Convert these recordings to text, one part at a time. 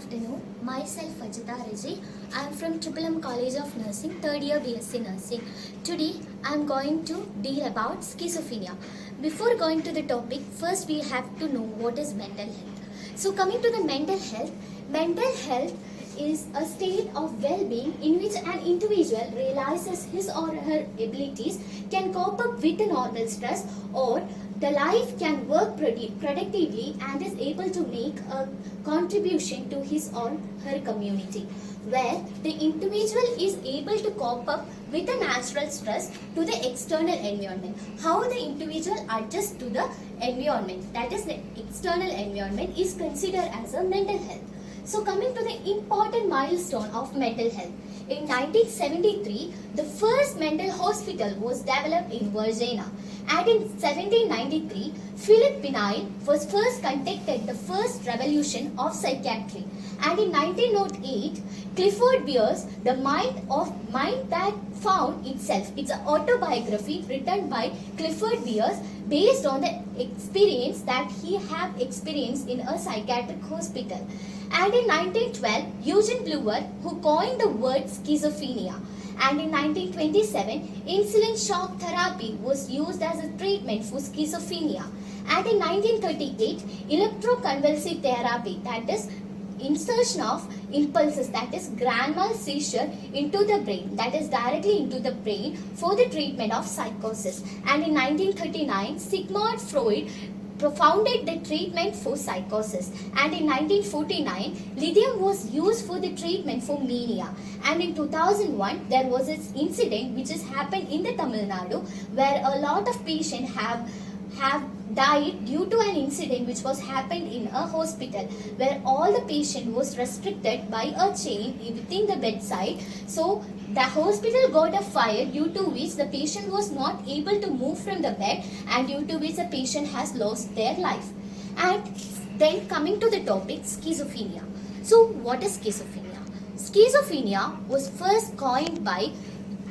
afternoon. Myself Ajita Raji. I am from Triple M College of Nursing, third year BSc Nursing. Today I am going to deal about schizophrenia. Before going to the topic, first we have to know what is mental health. So coming to the mental health is a state of well-being in which an individual realizes his or her abilities, can cope up with the normal stress, or the life can work productively and is able to make a contribution to his or her community, where the individual is able to cope up with the natural stress to the external environment. How the individual adjusts to the environment, that is the external environment, is considered as a mental health. So coming to the important milestone of mental health. In 1973, the first mental hospital was developed in Virginia. And in 1793, Philip Pinel was first conducted the first revolution of psychiatry. And in 1908, Clifford Beers, The Mind That Found Itself. It's an autobiography written by Clifford Beers based on the experience that he had experienced in a psychiatric hospital. And in 1912, Eugene Bleuler, who coined the word schizophrenia. And in 1927, insulin shock therapy was used as a treatment for schizophrenia. And in 1938, electroconvulsive therapy, that is insertion of impulses, that is grand mal seizure into the brain, that is directly into the brain, for the treatment of psychosis. And in 1939, Sigmund Freud founded the treatment for psychosis. And in 1949, lithium was used for the treatment for mania. And in 2001, there was an incident which has happened in the Tamil Nadu, where a lot of patients have died due to an incident which was happened in a hospital, where all the patient was restricted by a chain within the bedside. So the hospital got a fire, due to which the patient was not able to move from the bed, and due to which the patient has lost their life. And then coming to the topic, schizophrenia. So what is schizophrenia? Schizophrenia was first coined by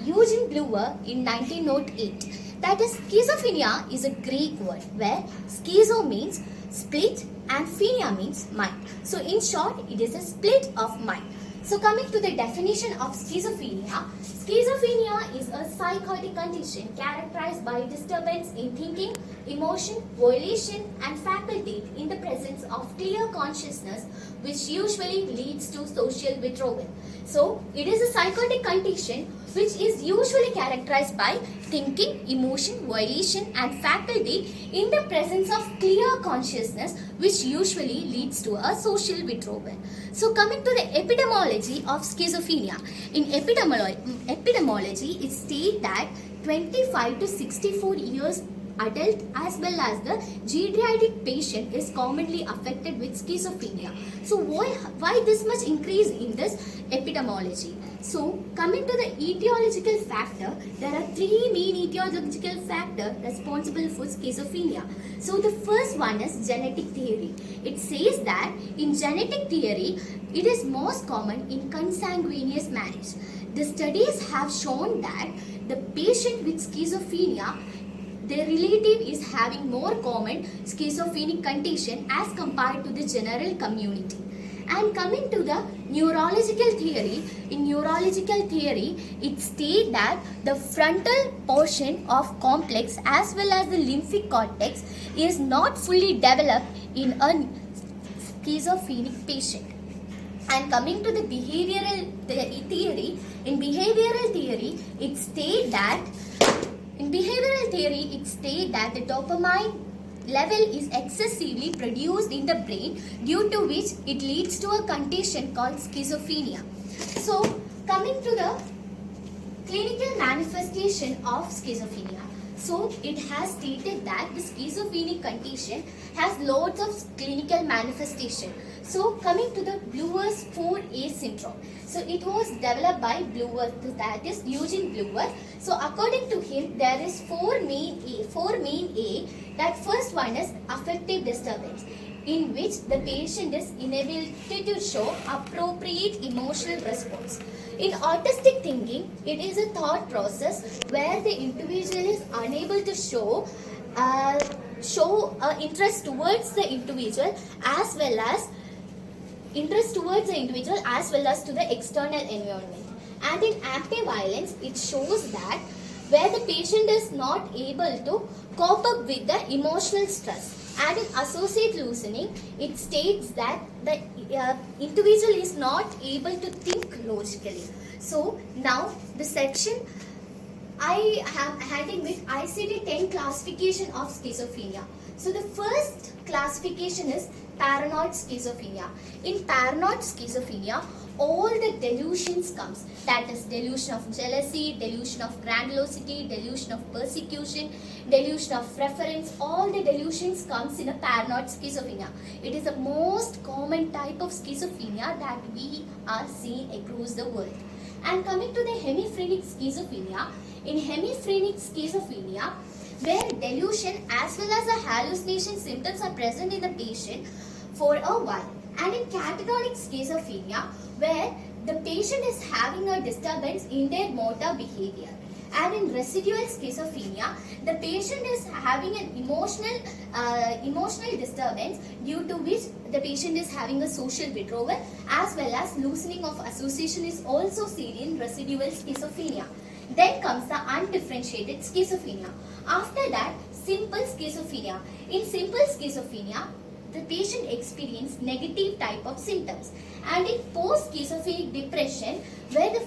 Eugene Bleuler in 1908. That is, schizophrenia is a Greek word where schizo means split and phenia means mind. So in short, it is a split of mind. So coming to the definition of schizophrenia, schizophrenia is a psychotic condition characterized by disturbance in thinking, emotion, volition and faculty in the presence of clear consciousness, which usually leads to social withdrawal. So it is a psychotic condition which is usually characterized by thinking, emotion, volition and faculty in the presence of clear consciousness, which usually leads to a social withdrawal. So coming to the epidemiology of schizophrenia. In epidemiology, it states that 25 to 64 years adult as well as the geriatric patient is commonly affected with schizophrenia. So why this much increase in this epidemiology? So coming to the etiological factor, there are three main etiological factors responsible for schizophrenia. So the first one is genetic theory. It says that in genetic theory, it is most common in consanguineous marriage. The studies have shown that the patient with schizophrenia, their relative is having more common schizophrenic condition as compared to the general community. And coming to the neurological theory, in neurological theory, it states that the frontal portion of complex as well as the lymphic cortex is not fully developed in a schizophrenic patient. And coming to the behavioral theory, in behavioral theory, it states that the dopamine level is excessively produced in the brain, due to which it leads to a condition called schizophrenia. So coming to the clinical manifestation of schizophrenia. So it has stated that the schizophrenic condition has loads of clinical manifestation. So coming to the Bleuler's 4A syndrome. So it was developed by Bleuler, that is Eugene Bleuler. So according to him, there is four main A. That first one is affective disturbance, in which the patient is unable to show appropriate emotional response. In autistic thinking, it is a thought process where the individual is unable to show interest towards the individual, as well as interest towards the individual as well as to the external environment. And in ambivalence, it shows that where the patient is not able to cope up with the emotional stress. And in associate loosening, it states that the individual is not able to think logically. So now the section I have handing with ICD-10 classification of schizophrenia. So the first classification is paranoid schizophrenia. In paranoid schizophrenia, all the delusions comes. That is delusion of jealousy, delusion of grandiosity, delusion of persecution, delusion of preference. All the delusions comes in a paranoid schizophrenia. It is the most common type of schizophrenia that we are seeing across the world. And coming to the hemiphrenic schizophrenia, in hemiphrenic schizophrenia, where delusion as well as the hallucination symptoms are present in the patient for a while. And in catatonic schizophrenia, where the patient is having a disturbance in their motor behavior. And in residual schizophrenia, the patient is having an emotional disturbance due to which the patient is having a social withdrawal as well as loosening of association is also seen in residual schizophrenia. Then comes the undifferentiated schizophrenia. After that, simple schizophrenia. In simple schizophrenia, the patient experiences negative type of symptoms. And in post-schizophrenic depression, where the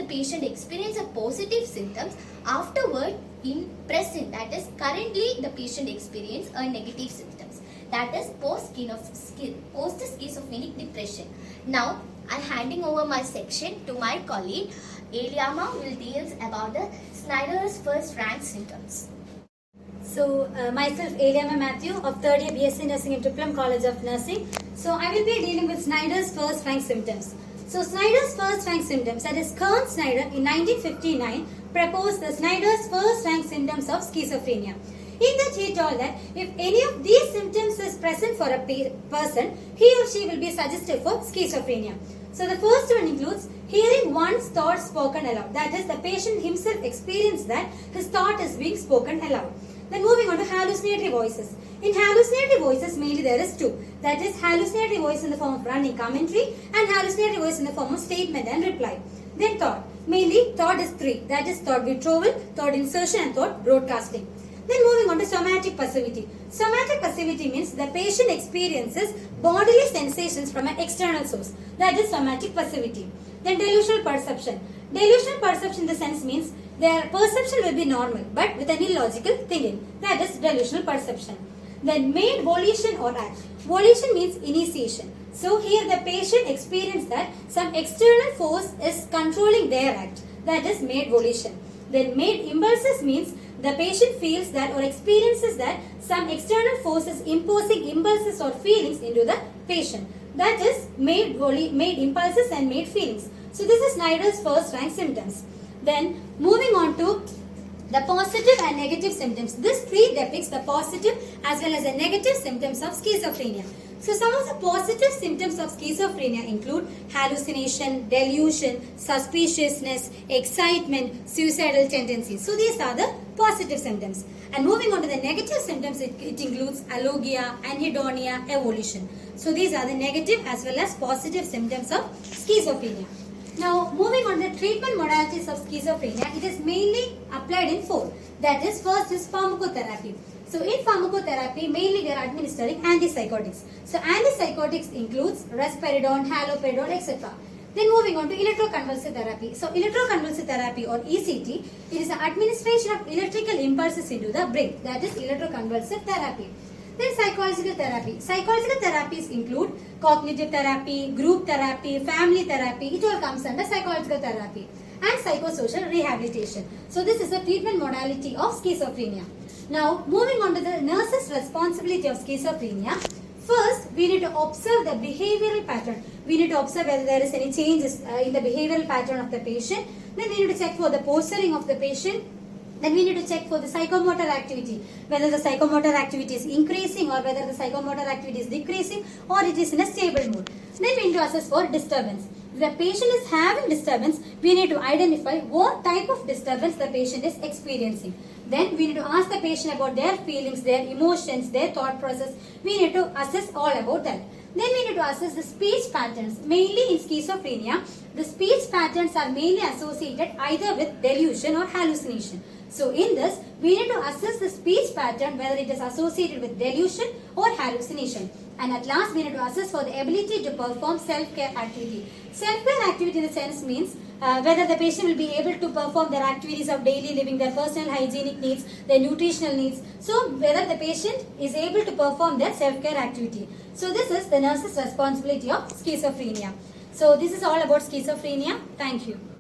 patient experiences a positive symptoms, afterward in present, that is currently the patient experiences a negative symptoms. That is post-schizophrenic depression. Now, I am handing over my section to my colleague. Eliama will deal about the Snyder's first rank symptoms. So, myself Eliama Matthew of 3rd year BSc Nursing in Trippulam College of Nursing. So, I will be dealing with Snyder's first rank symptoms. So, Snyder's first rank symptoms, that is Kern Snyder in 1959 proposed the Snyder's first rank symptoms of schizophrenia. In that he told that if any of these symptoms is present for a person, he or she will be suggested for schizophrenia. So, the first one includes hearing one's thoughts spoken aloud. That is, the patient himself experienced that his thought is being spoken aloud. Then moving on to hallucinatory voices. In hallucinatory voices, mainly there is two. That is hallucinatory voice in the form of running commentary and hallucinatory voice in the form of statement and reply. Then thought. Mainly thought is three. That is thought withdrawal, thought insertion and thought broadcasting. Then moving on to somatic passivity. Somatic passivity means the patient experiences bodily sensations from an external source. That is somatic passivity. Then delusional perception. Delusional perception in the sense means their perception will be normal but with an illogical thinking. That is delusional perception. Then made volition or act. Volition means initiation. So here the patient experienced that some external force is controlling their act. That is made volition. Then made impulses means the patient feels that or experiences that some external force is imposing impulses or feelings into the patient. That is made impulses and made feelings. So this is Snyder's first rank symptoms. Then moving on to the positive and negative symptoms. This tree depicts the positive as well as the negative symptoms of schizophrenia. So some of the positive symptoms of schizophrenia include hallucination, delusion, suspiciousness, excitement, suicidal tendencies. So these are the positive symptoms. And moving on to the negative symptoms, it includes alogia, anhedonia, evolution. So these are the negative as well as positive symptoms of schizophrenia. Now, moving on to the treatment modalities of schizophrenia, it is mainly applied in four. That is, first is pharmacotherapy. So, in pharmacotherapy, mainly we are administering antipsychotics. So, antipsychotics includes risperidone, haloperidol, etc. Then moving on to electroconvulsive therapy. So, electroconvulsive therapy or ECT, it is the administration of electrical impulses into the brain. That is electroconvulsive therapy. Then psychological therapy. Psychological therapies include cognitive therapy, group therapy, family therapy. It all comes under psychological therapy. And psychosocial rehabilitation. So this is the treatment modality of schizophrenia. Now moving on to the nurse's responsibility of schizophrenia. First, we need to observe the behavioral pattern. We need to observe whether there is any changes in the behavioral pattern of the patient. Then we need to check for the posturing of the patient. Then we need to check for the psychomotor activity, whether the psychomotor activity is increasing or whether the psychomotor activity is decreasing or it is in a stable mode. Then we need to assess for disturbance. If the patient is having disturbance, we need to identify what type of disturbance the patient is experiencing. Then we need to ask the patient about their feelings, their emotions, their thought process. We need to assess all about that. Then we need to assess the speech patterns. Mainly in schizophrenia, the speech patterns are mainly associated either with delusion or hallucination. So in this, we need to assess the speech pattern whether it is associated with delusion or hallucination. And at last, we need to assess for the ability to perform self-care activity. Self-care activity in the sense means whether the patient will be able to perform their activities of daily living, their personal hygienic needs, their nutritional needs. So whether the patient is able to perform their self-care activity. So this is the nurse's responsibility of schizophrenia. So this is all about schizophrenia. Thank you.